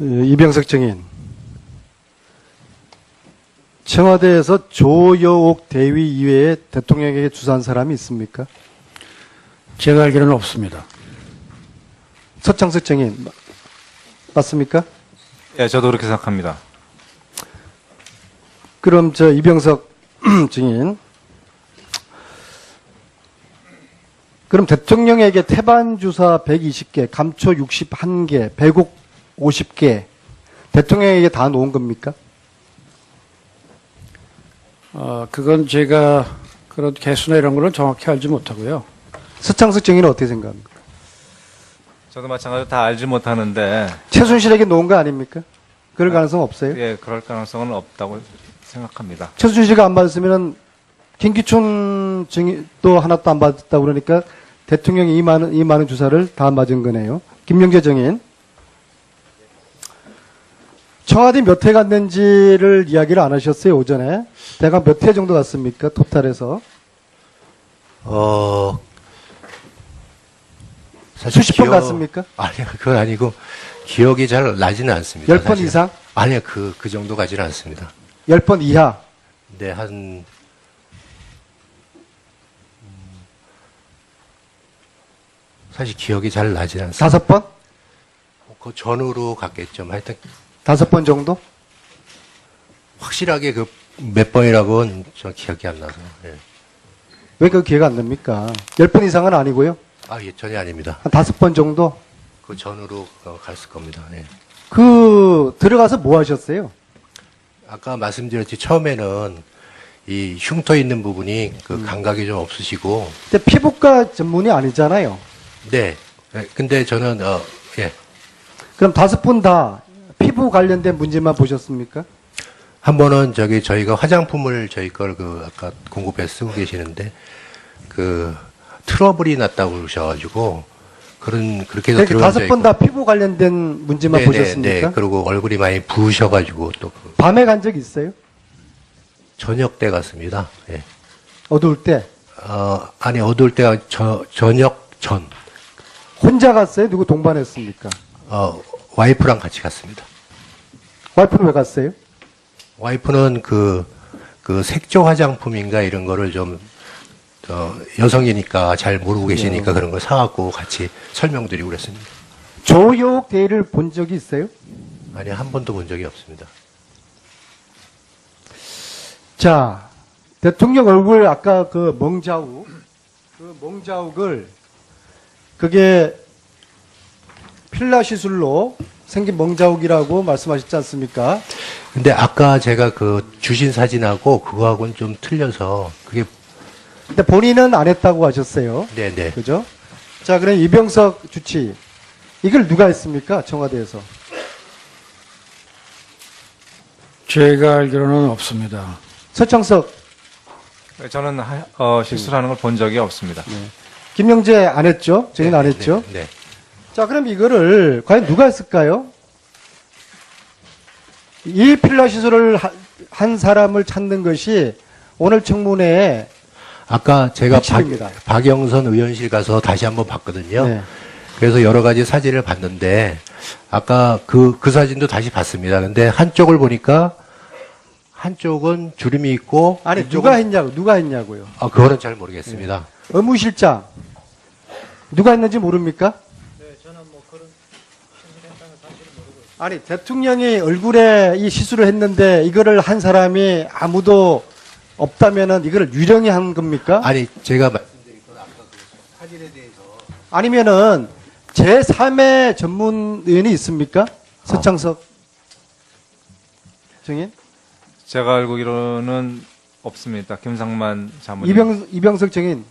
이병석 증인, 청와대에서 조여옥 대위 이외에 대통령에게 주사한 사람이 있습니까? 제가 알기로는 없습니다. 서창석 증인, 맞습니까? 예, 저도 그렇게 생각합니다. 그럼 이병석 증인, 그럼 대통령에게 태반 주사 120개, 감초 61개, 배국 50개, 대통령에게 다 놓은 겁니까? 그건 제가 그런 개수나 이런 거는 정확히 알지 못하고요. 서창석 증인은 어떻게 생각합니까? 저도 마찬가지로 다 알지 못하는데, 최순실에게 놓은 거 아닙니까? 그럴 가능성 없어요? 예, 그럴 가능성은 없다고 생각합니다. 최순실이가 안 받았으면 김기춘 증인도 하나도 안 받았다고 그러니까 대통령이 이 많은 주사를 다 맞은 거네요. 김명재 증인. 청와대 몇 회 갔는지를 이야기를 안 하셨어요, 오전에. 대략 몇 회 정도 갔습니까, 토탈에서? 사실 수십 번 갔습니까? 아니요, 그건 아니고, 기억이 잘 나지는 않습니다. 10번 사실. 이상? 아니요, 그 정도 가지는 않습니다. 10번 이하? 네, 사실 기억이 잘 나지는 않습니다. 5번? 그 전후로 갔겠죠. 하여튼, 5번 정도? 확실하게 그 몇 번이라고는 저 기억이 안 나서. 예. 왜 그 기회가 안 납니까? 10번 이상은 아니고요. 예, 전혀 아닙니다. 한 5번 정도? 그 전후로 갔을 겁니다. 예. 들어가서 뭐 하셨어요? 아까 말씀드렸지, 처음에는 이 흉터 있는 부분이 그 감각이 좀 없으시고, 근데 피부과 전문이 아니잖아요. 네. 예, 근데 저는, 예. 그럼 5번 다 피부 관련된 문제만 보셨습니까? 한 번은 저희가 화장품을 저희 걸 아까 공급해 쓰고 계시는데, 트러블이 났다고 그러셔가지고, 그렇게 해서 그러니까 들어간 적이 5번 다 피부 관련된 문제만 보셨습니까? 네. 그리고 얼굴이 많이 부으셔가지고 또 밤에 간 적 있어요? 저녁 때 갔습니다. 예. 어두울 때? 아니, 어두울 때가 저녁 전. 혼자 갔어요? 누구 동반했습니까? 와이프랑 같이 갔습니다. 와이프는 왜 갔어요? 와이프는 그 색조 화장품인가 이런 거를 좀, 여성이니까 잘 모르고 계시니까 그런 걸 사갖고 같이 설명드리고 그랬습니다. 조여옥 대위를 본 적이 있어요? 아니, 한 번도 본 적이 없습니다. 자, 대통령 얼굴 아까 그 멍자욱을 그게 필라 시술로 생긴 멍자욱이라고 말씀하셨지 않습니까? 근데 아까 제가 주신 사진하고 그거하고는 좀 틀려서 그게, 근데 본인은 안 했다고 하셨어요. 네네. 그죠? 자, 그럼 이병석 주치. 이걸 누가 했습니까? 청와대에서. 제가 알기로는 없습니다. 서창석, 저는 실수를 하는 걸 본 적이 없습니다. 김영재 안 했죠? 저희는 안 네, 했죠? 네. 자, 그럼 이거를 과연 누가 했을까요? 이 필라 시술을 한 사람을 찾는 것이 오늘 청문회에 아까 제가 핵심입니다. 박영선 의원실 가서 다시 한번 봤거든요. 네. 그래서 여러 가지 사진을 봤는데, 아까 그 사진도 다시 봤습니다. 근데 한쪽을 보니까, 한쪽은 주름이 있고, 아니, 이쪽은 누가 했냐고요. 그거는 잘 모르겠습니다. 의무실장. 누가 했는지 모릅니까? 아니, 대통령이 얼굴에 이 시술을 했는데 이거를 한 사람이 아무도 없다면은 이거를 유령이 한 겁니까? 아니, 제가 말씀드린 건 아까 사진에 대해서. 아니면은 제3의 전문 의원이 있습니까? 서창석 증인? 제가 알기로는 없습니다. 김상만 자문. 이병석 증인.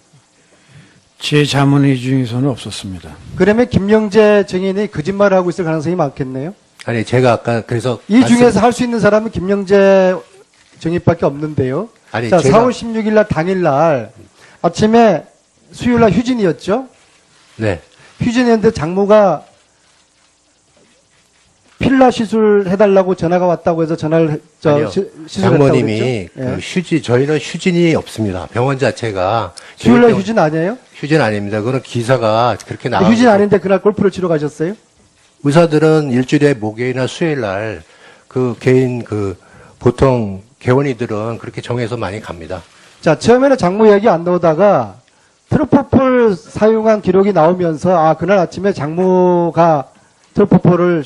제 자문의 중에서는 없었습니다. 그러면 김영재 증인이 거짓말을 하고 있을 가능성이 많겠네요? 아니, 제가 아까 그래서. 이 중에서 할 수 있는 사람은 김영재 증인밖에 없는데요. 아니, 자, 제가. 4월 16일 날 당일날 아침에 수요일 날 휴진이었죠? 네. 휴진이었는데 장모가 필라 시술 해달라고 전화가 왔다고 해서 전화를 아니요. 시술했다고 장모님이 그랬죠? 저희는 휴진이 없습니다. 병원 자체가. 수요일 날 병원- 휴진 아니에요? 휴진 아닙니다. 그거는 기사가 그렇게 나와. 휴진 아닌데 그날 골프를 치러 가셨어요? 의사들은 일주일에 목요일이나 수요일 날 그 개인 보통 개원이들은 그렇게 정해서 많이 갑니다. 자, 처음에는 장모 이야기 안 나오다가 트로포폴 사용한 기록이 나오면서 그날 아침에 장모가 트로포폴을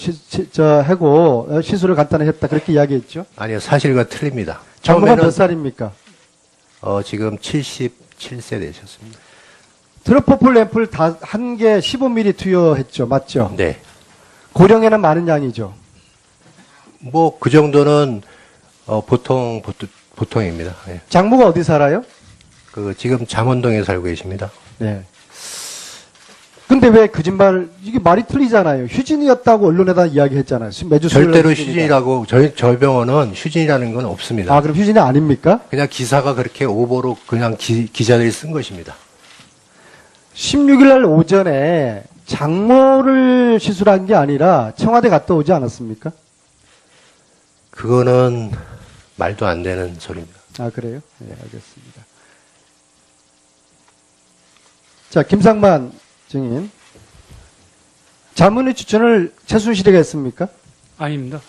하고 시술을 간단히 했다. 그렇게 이야기했죠. 아니요, 사실과 틀립니다. 장모가 몇 살입니까? 지금 77세 되셨습니다. 트로포폴 램프를 다 한 개 15mm 투여했죠. 맞죠? 네. 고령에는 많은 양이죠. 뭐 그 정도는 보통입니다. 예. 장모가 어디 살아요? 지금 잠원동에 살고 계십니다. 네. 근데 왜 거짓말, 이게 말이 틀리잖아요. 휴진이었다고 언론에다 이야기했잖아요. 매주 수요일 절대로 휴진이다. 휴진이라고 저희 병원은 휴진이라는 건 없습니다. 그럼 휴진이 아닙니까? 그냥 기사가 그렇게 오보로 그냥 기자들이 쓴 것입니다. 16일 날 오전에 장모를 시술한 게 아니라 청와대 갔다 오지 않았습니까? 그거는 말도 안 되는 소리입니다. 그래요? 네, 알겠습니다. 자, 김상만 증인. 자문의 추천을 최순실이가 했습니까? 아닙니다.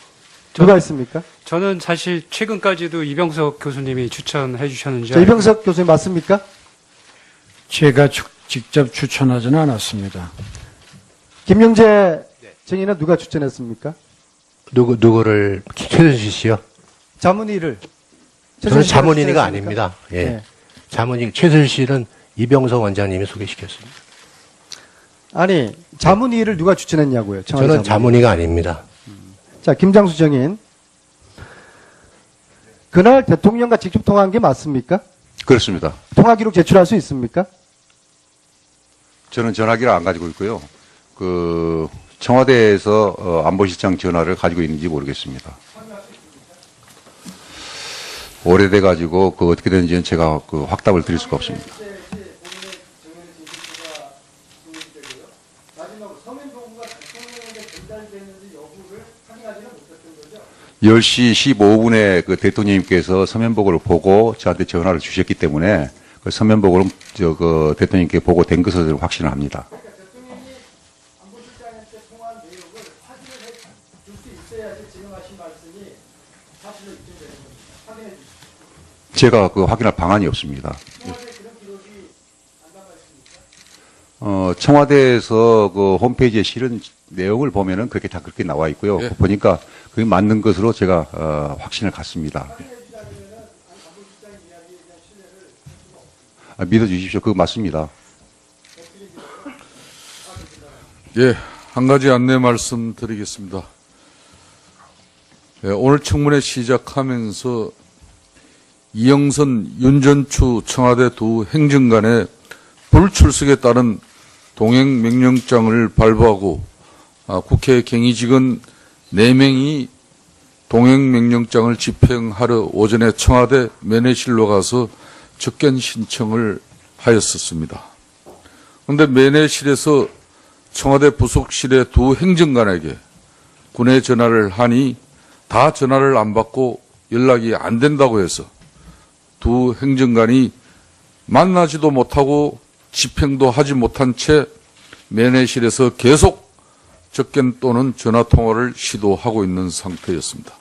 누가 했습니까? 저는 사실 최근까지도 이병석 교수님이 추천해 주셨는지 자, 이병석 교수님 맞습니까? 제가 직접 추천하지는 않았습니다. 김영재 증인은 누가 추천했습니까? 누구를 최순실 씨요? 자문의를. 저는 최순실이가 자문인이가 추천했습니까? 아닙니다. 예. 네. 자문인 최순실 씨는 이병석 원장님이 소개시켰습니다. 아니, 자문의를 누가 추천했냐고요? 청와대 저는 자문의가 아닙니다. 자, 김장수 증인. 그날 대통령과 직접 통화한 게 맞습니까? 그렇습니다. 통화 기록 제출할 수 있습니까? 저는 전화기를 안 가지고 있고요. 청와대에서 안보실장 전화를 가지고 있는지 모르겠습니다. 오래돼 가지고 어떻게 되는지는 제가 확답을 드릴 수가 없습니다. 10시 15분에 대통령님께서 서면복을 보고 저한테 전화를 주셨기 때문에 그 서면복을 대통령님께 보고된 것을 확신을 합니다. 안보실장한테 통화한 내용을 확인을 줄 수 있어야지 지금 하신 말씀이 사실로 입증되는 겁니다. 확인해 주십시오. 제가 확인할 방안이 없습니다. 청와대 그런 기록이 안 남아 있습니까? 청와대에서 홈페이지에 실은 내용을 보면은 그렇게 다 그렇게 나와 있고요. 예. 보니까 그게 맞는 것으로 제가 확신을 갖습니다. 믿어주십시오. 그거 맞습니다. 예, 한 가지 안내 말씀드리겠습니다. 예, 오늘 청문회 시작하면서 이영선, 윤전추 청와대 두 행정관의 불출석에 따른 동행명령장을 발부하고 국회 경위직원 4명이 동행명령장을 집행하러 오전에 청와대 면회실로 가서 접견 신청을 하였었습니다. 그런데 면회실에서 청와대 부속실의 두 행정관에게 군에 전화를 하니 다 전화를 안 받고 연락이 안 된다고 해서 두 행정관이 만나지도 못하고 집행도 하지 못한 채 면회실에서 계속 접견 또는 전화통화를 시도하고 있는 상태였습니다.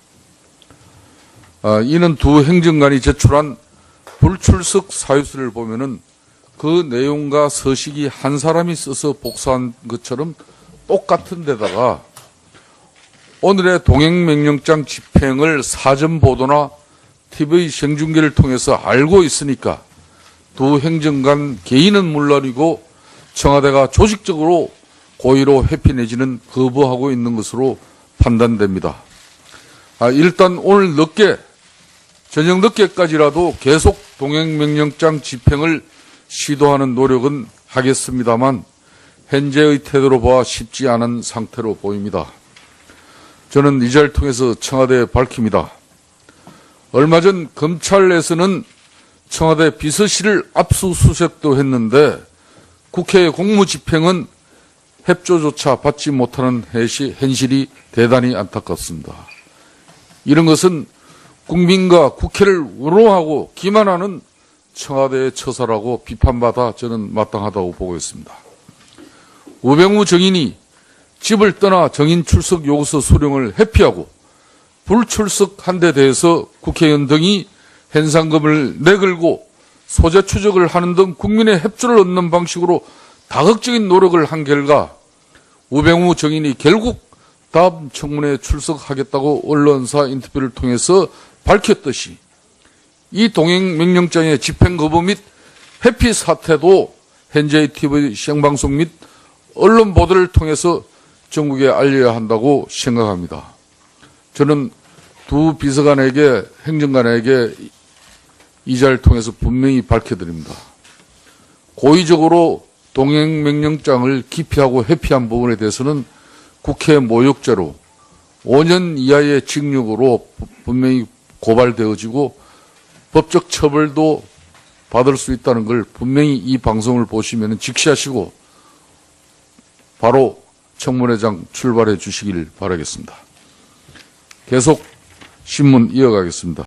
이는 두 행정관이 제출한 불출석 사유서를 보면은 그 내용과 서식이 한 사람이 써서 복사한 것처럼 똑같은 데다가 오늘의 동행명령장 집행을 사전 보도나 TV 생중계를 통해서 알고 있으니까 두 행정관 개인은 물론이고 청와대가 조직적으로 고의로 회피 내지는 거부하고 있는 것으로 판단됩니다. 일단 오늘 저녁 늦게까지라도 계속 동행명령장 집행을 시도하는 노력은 하겠습니다만 현재의 태도로 봐 쉽지 않은 상태로 보입니다. 저는 이 자리를 통해서 청와대에 밝힙니다. 얼마 전 검찰 내에서는 청와대 비서실을 압수수색도 했는데 국회의 공무집행은 협조조차 받지 못하는 현실이 대단히 안타깝습니다. 이런 것은 국민과 국회를 우롱하고 기만하는 청와대의 처사라고 비판받아 저는 마땅하다고 보고 있습니다. 우병우 정인이 집을 떠나 정인 출석 요구서 수령을 회피하고 불출석한 데 대해서 국회의원 등이 현상금을 내걸고 소재 추적을 하는 등 국민의 협조를 얻는 방식으로 다각적인 노력을 한 결과 우병우 정인이 결국 다음 청문회에 출석하겠다고 언론사 인터뷰를 통해서 밝혔듯이 이 동행명령장의 집행거부 및 회피 사태도 현재의 TV 시행방송 및 언론 보도를 통해서 전국에 알려야 한다고 생각합니다. 저는 두 비서관에게, 행정관에게 이 자리를 통해서 분명히 밝혀드립니다. 고의적으로 동행명령장을 기피하고 회피한 부분에 대해서는 국회 모욕죄로 5년 이하의 징역으로 분명히 고발되어지고 법적 처벌도 받을 수 있다는 걸 분명히 이 방송을 보시면 직시하시고 바로 청문회장 출발해 주시길 바라겠습니다. 계속 신문 이어가겠습니다.